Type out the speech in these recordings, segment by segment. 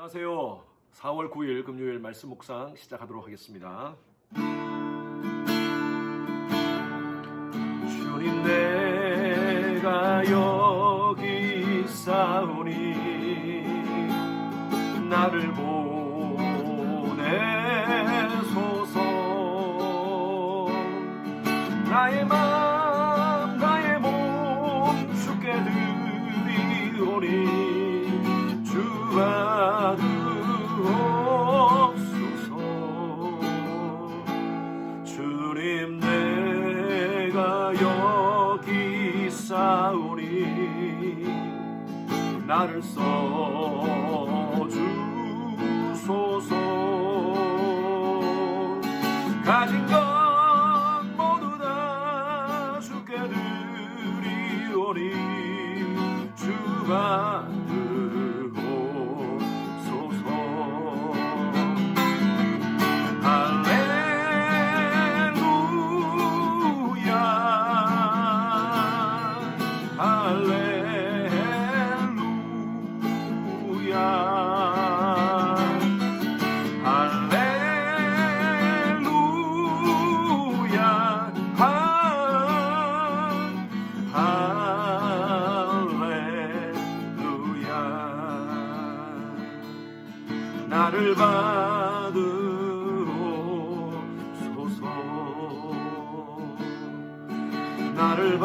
안녕하세요. 4월 9일 금요일 말씀 묵상 시작하도록 하겠습니다. 주님 내가 여기 있사오니 나를 보내소서. 나의 맘 나의 몸 주께 드리오니 주가 주옵소서. 주님 내가 여기 있사오니 나를 써주소서. 가진 것 모두 다 주께 드리오니 주가 나를 받으소서. 나를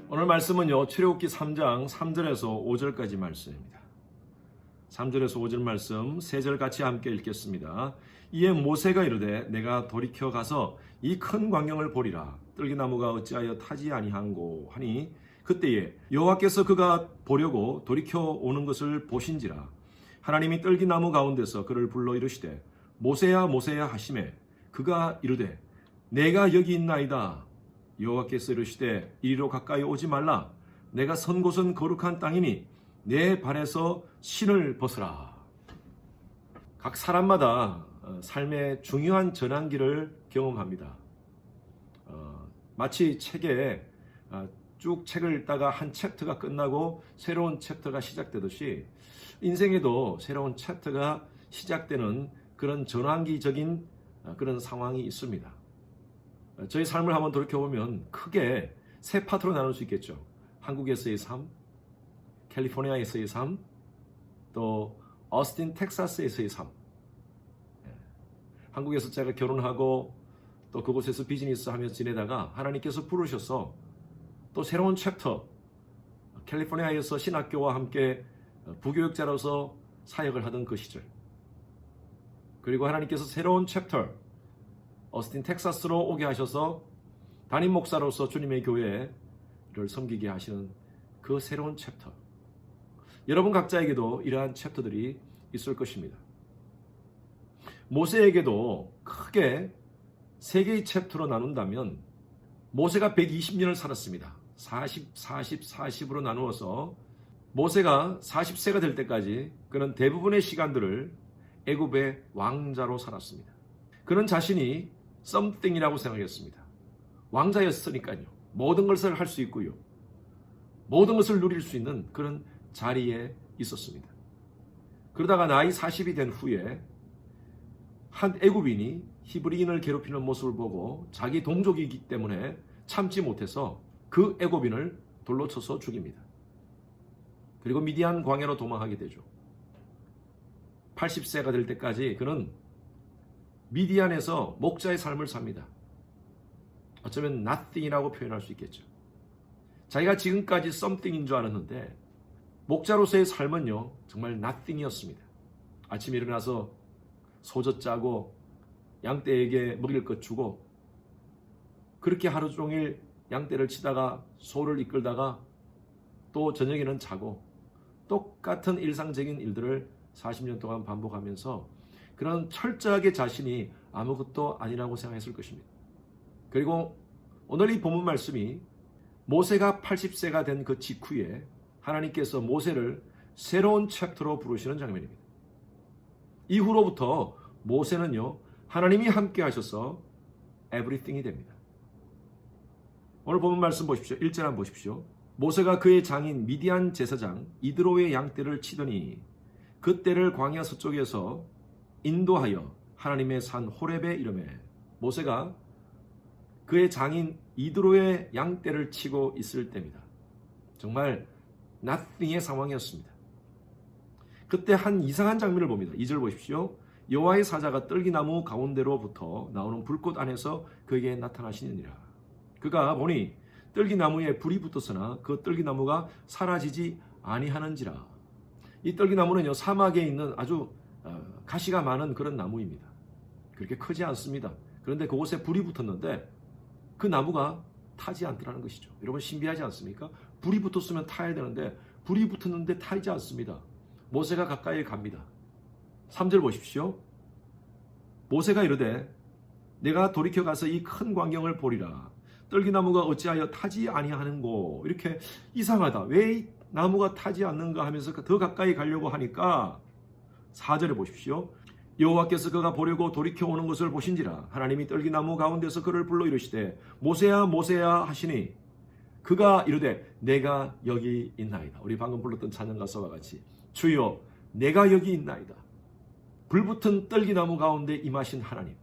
오늘 말씀은요, 출애굽기 3장 3절에서 5절까지 말씀입니다. 3절에서 5절 말씀 3절 같이 함께 읽겠습니다. 이에 모세가 이르되 내가 돌이켜 가서 이 큰 광경을 보리라. 뜰기나무가 어찌하여 타지 아니한고 하니 그때에 여호와께서 그가 보려고 돌이켜 오는 것을 보신지라. 하나님이 뜰기나무 가운데서 그를 불러 이르시되 모세야 모세야 하시매 그가 이르되 내가 여기 있나이다. 여호와께서 이르시되 이리로 가까이 오지 말라. 내가 선 곳은 거룩한 땅이니 내 발에서 신을 벗으라. 각 사람마다 삶의 중요한 전환기를 경험합니다. 마치 책에 쭉 책을 읽다가 한 챕터가 끝나고 새로운 챕터가 시작되듯이 인생에도 새로운 챕터가 시작되는 그런 전환기적인 그런 상황이 있습니다. 저희 삶을 한번 돌이켜보면 크게 세 파트로 나눌 수 있겠죠. 한국에서의 삶, 캘리포니아에서의 삶, 또 어스틴, 텍사스에서의 삶. 한국에서 제가 결혼하고 또 그곳에서 비즈니스 하면서 지내다가 하나님께서 부르셔서 또 새로운 챕터, 캘리포니아에서 신학교와 함께 부교육자로서 사역을 하던 그 시절. 그리고 하나님께서 새로운 챕터, 어스틴 텍사스로 오게 하셔서 담임 목사로서 주님의 교회를 섬기게 하시는 그 새로운 챕터. 여러분 각자에게도 이러한 챕터들이 있을 것입니다. 모세에게도 크게 세 개의 챕터로 나눈다면 모세가 120년을 살았습니다. 40, 40으로 나누어서 모세가 40세가 될 때까지 그는 대부분의 시간들을 애굽의 왕자로 살았습니다. 그는 자신이 something이라고 생각했습니다. 왕자였으니까요. 모든 것을 할 수 있고요. 모든 것을 누릴 수 있는 그런 자리에 있었습니다. 그러다가 나이 40이 된 후에 한 애굽인이 히브리인을 괴롭히는 모습을 보고 자기 동족이기 때문에 참지 못해서 그 애굽인을 돌로 쳐서 죽입니다. 그리고 미디안 광야로 도망하게 되죠. 80세가 될 때까지 그는 미디안에서 목자의 삶을 삽니다. 어쩌면 nothing이라고 표현할 수 있겠죠. 자기가 지금까지 something인 줄 알았는데 목자로서의 삶은요 정말 nothing이었습니다. 아침에 일어나서 소젖 짜고 양떼에게 먹일 것 주고 그렇게 하루 종일 양떼를 치다가 소를 이끌다가 또 저녁에는 자고 똑같은 일상적인 일들을 40년 동안 반복하면서 그런 철저하게 자신이 아무것도 아니라고 생각했을 것입니다. 그리고 오늘 이 본문 말씀이 모세가 80세가 된 그 직후에 하나님께서 모세를 새로운 챕터로 부르시는 장면입니다. 이후로부터 모세는요, 하나님이 함께 하셔서 everything이 됩니다. 오늘 본문 말씀 보십시오. 1절 한번 보십시오. 모세가 그의 장인 미디안 제사장 이드로의 양떼를 치더니 그 떼를 광야 서쪽에서 인도하여 하나님의 산 호렙에 이르매. 모세가 그의 장인 이드로의 양떼를 치고 있을 때입니다. 정말 nothing의 상황이었습니다. 그때 한 이상한 장면을 봅니다. 2절 보십시오. 여호와의 사자가 떨기나무 가운데로부터 나오는 불꽃 안에서 그에게 나타나시느니라. 그가 보니 떨기나무에 불이 붙었으나 그 떨기나무가 사라지지 아니하는지라. 이 떨기나무는요, 사막에 있는 아주 가시가 많은 그런 나무입니다. 그렇게 크지 않습니다. 그런데 그곳에 불이 붙었는데 그 나무가 타지 않더라는 것이죠. 여러분, 신비하지 않습니까? 불이 붙었으면 타야 되는데 불이 붙었는데 타지 않습니다. 모세가 가까이 갑니다. 3절 보십시오. 모세가 이르되 내가 돌이켜 가서 이 큰 광경을 보리라. 떨기나무가 어찌하여 타지 아니하는고. 이렇게 이상하다. 왜 이 나무가 타지 않는가 하면서 더 가까이 가려고 하니까 4절에 보십시오. 여호와께서 그가 보려고 돌이켜 오는 것을 보신지라. 하나님이 떨기나무 가운데서 그를 불러 이르시되 모세야 모세야 하시니 그가 이르되 내가 여기 있나이다. 우리 방금 불렀던 찬양 가사와 같이 주여 내가 여기 있나이다. 불붙은 떨기나무 가운데 임하신 하나님.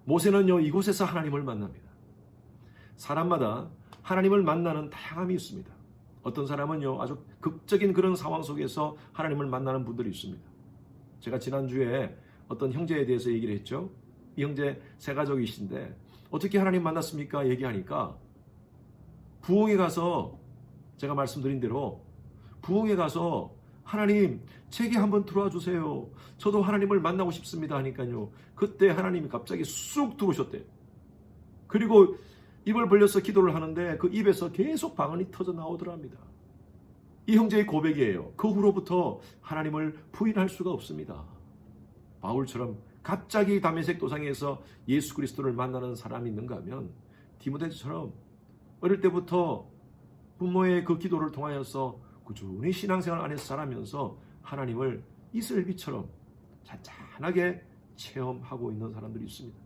모세는요, 이곳에서 하나님을 만납니다. 사람마다 하나님을 만나는 다양함이 있습니다. 어떤 사람은요, 아주 극적인 그런 상황 속에서 하나님을 만나는 분들이 있습니다. 제가 지난주에 어떤 형제에 대해서 얘기를 했죠. 이 형제 세 가족이신데 어떻게 하나님 만났습니까? 얘기하니까 부흥에 가서, 제가 말씀드린 대로 부흥에 가서 하나님 제게 한번 들어와 주세요. 저도 하나님을 만나고 싶습니다 하니까요, 그때 하나님이 갑자기 쑥 들어오셨대요. 그리고 입을 벌려서 기도를 하는데 그 입에서 계속 방언이 터져 나오더랍니다. 이 형제의 고백이에요. 그 후로부터 하나님을 부인할 수가 없습니다. 바울처럼 갑자기 다메섹 도상에서 예수 그리스도를 만나는 사람이 있는가 하면 디모데처럼 어릴 때부터 부모의 그 기도를 통하여서 꾸준히 신앙생활 안에서 자라면서 하나님을 이슬비처럼 잔잔하게 체험하고 있는 사람들이 있습니다.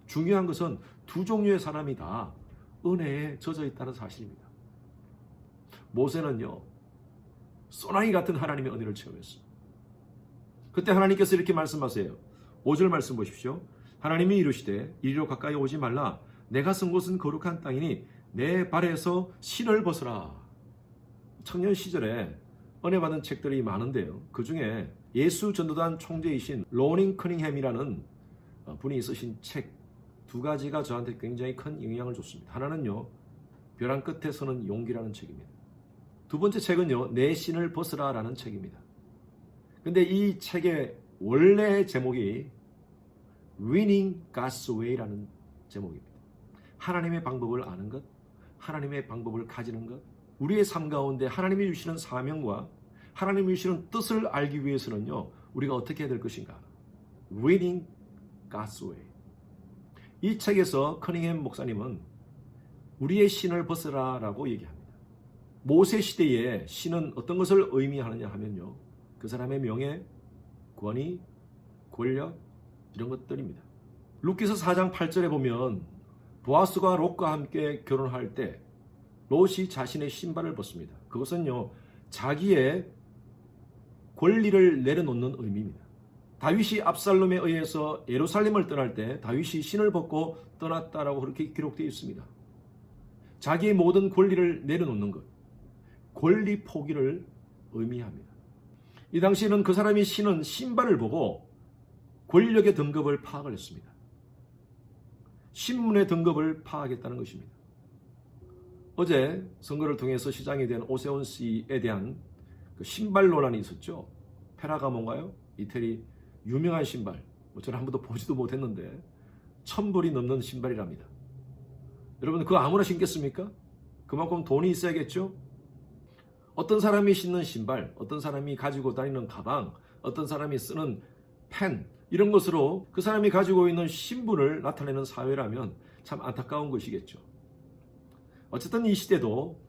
중요한 것은 두 종류의 사람이 다 은혜에 젖어 있다는 사실입니다. 모세는요, 소나기 같은 하나님의 은혜를 체험했어요. 그때 하나님께서 이렇게 말씀하세요. 5절 말씀 보십시오. 하나님이 이르시되 이리로 가까이 오지 말라. 내가 쓴 곳은 거룩한 땅이니 내 발에서 신을 벗으라. 청년 시절에 은혜 받은 책들이 많은데요, 그 중에 예수 전도단 총재이신 로닝 커닝햄이라는 분이 쓰신 책 두 가지가 저한테 굉장히 큰 영향을 줬습니다. 하나는요, 벼랑 끝에 서는 용기라는 책입니다. 두 번째 책은요, 내 신을 벗으라 라는 책입니다. 근데 이 책의 원래 제목이 Winning God's Way라는 제목입니다. 하나님의 방법을 아는 것, 하나님의 방법을 가지는 것, 우리의 삶 가운데 하나님이 주시는 사명과 하나님이 주시는 뜻을 알기 위해서는요, 우리가 어떻게 해야 될 것인가? Winning God's Way. 이 책에서 커닝햄 목사님은 우리의 신을 벗으라 라고 얘기합니다. 모세 시대에 신은 어떤 것을 의미하느냐 하면요, 그 사람의 명예, 권위, 권력, 이런 것들입니다. 룻기서 4장 8절에 보면 보아스가 롯과 함께 결혼할 때 롯이 자신의 신발을 벗습니다. 그것은요, 자기의 권리를 내려놓는 의미입니다. 다윗이 압살롬에 의해서 예루살렘을 떠날 때 다윗이 신을 벗고 떠났다라고 그렇게 기록되어 있습니다. 자기의 모든 권리를 내려놓는 것, 권리 포기를 의미합니다. 이 당시에는 그 사람이 신은 신발을 보고 권력의 등급을 파악을 했습니다. 신문의 등급을 파악했다는 것입니다. 어제 선거를 통해서 시장이 된 오세훈 씨에 대한 그 신발 논란이 있었죠. 페라가몬가요? 이태리 유명한 신발. 저는 한 번도 보지도 못했는데 1,000불이 넘는 신발이랍니다. 여러분, 그거 아무나 신겠습니까? 그만큼 돈이 있어야겠죠? 어떤 사람이 신는 신발, 어떤 사람이 가지고 다니는 가방, 어떤 사람이 쓰는 펜, 이런 것으로 그 사람이 가지고 있는 신분을 나타내는 사회라면 참 안타까운 것이겠죠. 어쨌든 이 시대도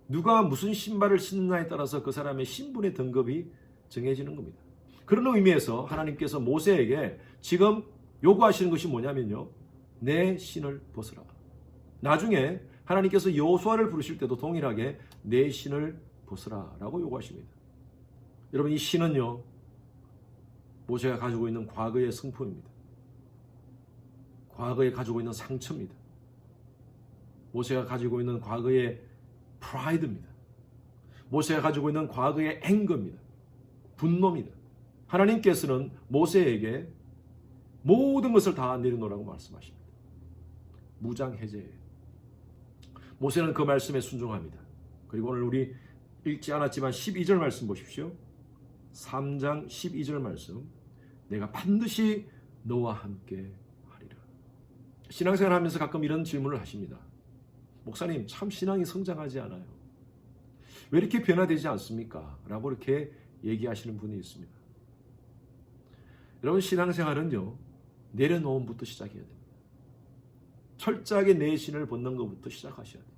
누가 무슨 신발을 신느냐에 따라서 그 사람의 신분의 등급이 정해지는 겁니다. 그런 의미에서 하나님께서 모세에게 지금 요구하시는 것이 뭐냐면요, 내 신을 벗으라. 나중에 하나님께서 여호수아를 부르실 때도 동일하게 내 신을 벗으라 라고 요구하십니다. 여러분, 이 신은요, 모세가 가지고 있는 과거의 성품입니다. 과거에 가지고 있는 상처입니다. 모세가 가지고 있는 과거의 프라이드입니다. 모세가 가지고 있는 과거의 앵거입니다. 분노입니다. 하나님께서는 모세에게 모든 것을 다 내려놓으라고 말씀하십니다. 무장해제예요. 모세는 그 말씀에 순종합니다. 그리고 오늘 우리 읽지 않았지만 12절 말씀 보십시오. 3장 12절 말씀. 내가 반드시 너와 함께 하리라. 신앙생활 하면서 가끔 이런 질문을 하십니다. 목사님, 참 신앙이 성장하지 않아요. 왜 이렇게 변화되지 않습니까? 라고 이렇게 얘기하시는 분이 있습니다. 여러분, 신앙생활은요, 내려놓음부터 시작해야 됩니다. 철저하게 내 신을 벗는 것부터 시작하셔야 돼요.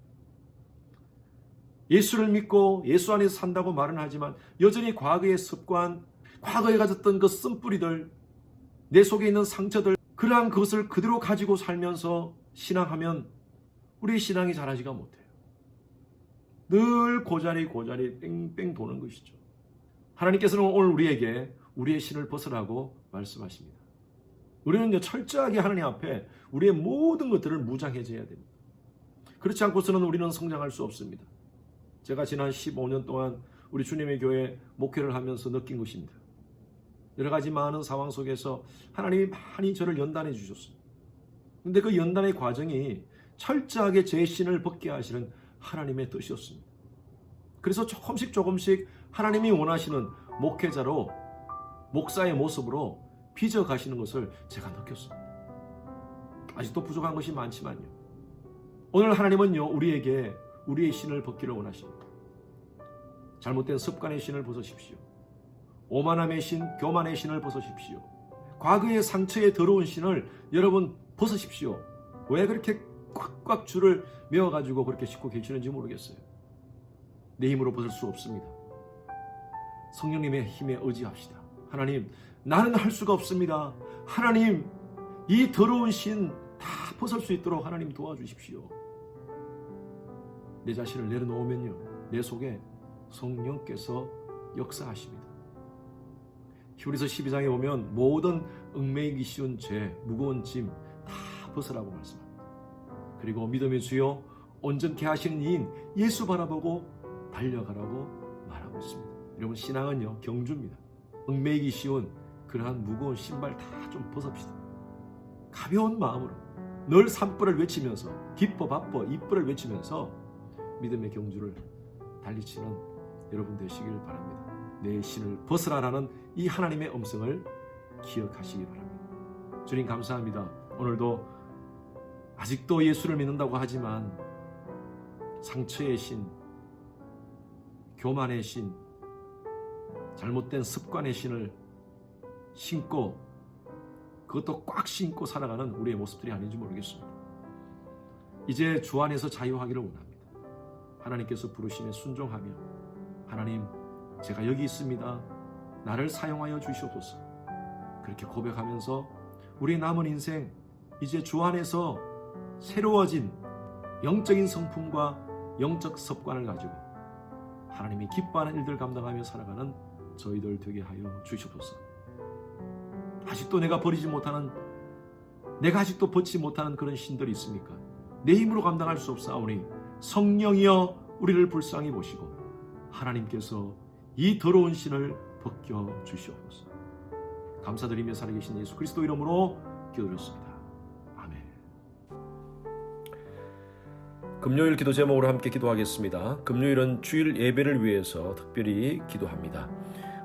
예수를 믿고 예수 안에서 산다고 말은 하지만 여전히 과거의 습관, 과거에 가졌던 그 쓴뿌리들, 내 속에 있는 상처들, 그러한 것을 그대로 가지고 살면서 신앙하면 우리 신앙이 자라지가 못해요. 늘 고자리 뺑뺑 도는 것이죠. 하나님께서는 오늘 우리에게 우리의 신을 벗으라고 말씀하십니다. 우리는 철저하게 하나님 앞에 우리의 모든 것들을 무장해제해야 됩니다. 그렇지 않고서는 우리는 성장할 수 없습니다. 제가 지난 15년 동안 우리 주님의 교회 목회를 하면서 느낀 것입니다. 여러 가지 많은 상황 속에서 하나님이 많이 저를 연단해 주셨습니다. 그런데 그 연단의 과정이 철저하게 제 신을 벗게 하시는 하나님의 뜻이었습니다. 그래서 조금씩 하나님이 원하시는 목회자로, 목사의 모습으로 빚어가시는 것을 제가 느꼈습니다. 아직도 부족한 것이 많지만요, 오늘 하나님은요, 우리에게 우리의 신을 벗기를 원하십니다. 잘못된 습관의 신을 벗으십시오. 오만함의 신, 교만의 신을 벗으십시오. 과거의 상처에 더러운 신을 여러분 벗으십시오. 왜 그렇게 꽉꽉 줄을 메어가지고 그렇게 싣고 계시는지 모르겠어요. 내 힘으로 벗을 수 없습니다. 성령님의 힘에 의지합시다. 하나님, 나는 할 수가 없습니다. 하나님, 이 더러운 신 다 벗을 수 있도록 하나님 도와주십시오. 내 자신을 내려놓으면요, 내 속에 성령께서 역사하십니다. 히브리서 12장에 보면 모든 얽매이기 쉬운 죄, 무거운 짐 다 벗으라고 말씀합니다. 그리고 믿음의 주여 온전케 하시는 이인 예수 바라보고 달려가라고 말하고 있습니다. 여러분, 신앙은요, 경주입니다. 얽매이기 쉬운 그러한 무거운 신발 다 좀 벗읍시다. 가벼운 마음으로 늘 산불을 외치면서, 기뻐 바빠 이불을 외치면서 믿음의 경주를 달리치는 여러분 되시길 바랍니다. 내 신을 벗으라라는 이 하나님의 음성을 기억하시기 바랍니다. 주님 감사합니다. 오늘도 아직도 예수를 믿는다고 하지만 상처의 신, 교만의 신, 잘못된 습관의 신을 신고, 그것도 꽉 신고 살아가는 우리의 모습들이 아닌지 모르겠습니다. 이제 주 안에서 자유하기를 원합니다. 하나님께서 부르심에 순종하며, 하나님, 제가 여기 있습니다. 나를 사용하여 주시옵소서. 그렇게 고백하면서 우리의 남은 인생, 이제 주 안에서 새로워진 영적인 성품과 영적 습관을 가지고 하나님이 기뻐하는 일들 감당하며 살아가는 저희들 되게 하여 주시옵소서. 아직도 내가 버리지 못하는, 내가 아직도 벗지 못하는 그런 신들이 있습니까? 내 힘으로 감당할 수 없사오니 성령이여 우리를 불쌍히 보시고 하나님께서 이 더러운 신을 벗겨 주시옵소서. 감사드리며 살아계신 예수 그리스도 이름으로 기도드렸습니다. 아멘. 금요일 기도 제목으로 함께 기도하겠습니다. 금요일은 주일 예배를 위해서 특별히 기도합니다.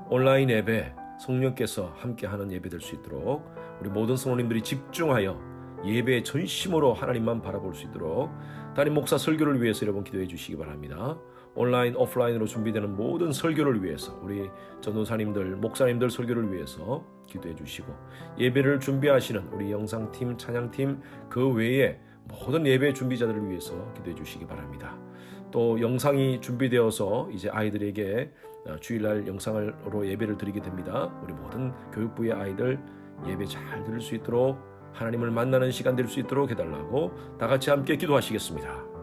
온라인 예배, 성령께서 함께하는 예배 될 수 있도록 우리 모든 성도님들이 집중하여 예배의 전심으로 하나님만 바라볼 수 있도록 담임 목사 설교를 위해서 여러분 기도해 주시기 바랍니다. 온라인, 오프라인으로 준비되는 모든 설교를 위해서 우리 전도사님들, 목사님들 설교를 위해서 기도해 주시고, 예배를 준비하시는 우리 영상팀, 찬양팀, 그 외에 모든 예배 준비자들을 위해서 기도해 주시기 바랍니다. 또 영상이 준비되어서 이제 아이들에게 주일날 영상으로 예배를 드리게 됩니다. 우리 모든 교육부의 아이들 예배 잘 들을 수 있도록 하나님을 만나는 시간 될 수 있도록 해달라고 다 같이 함께 기도하시겠습니다.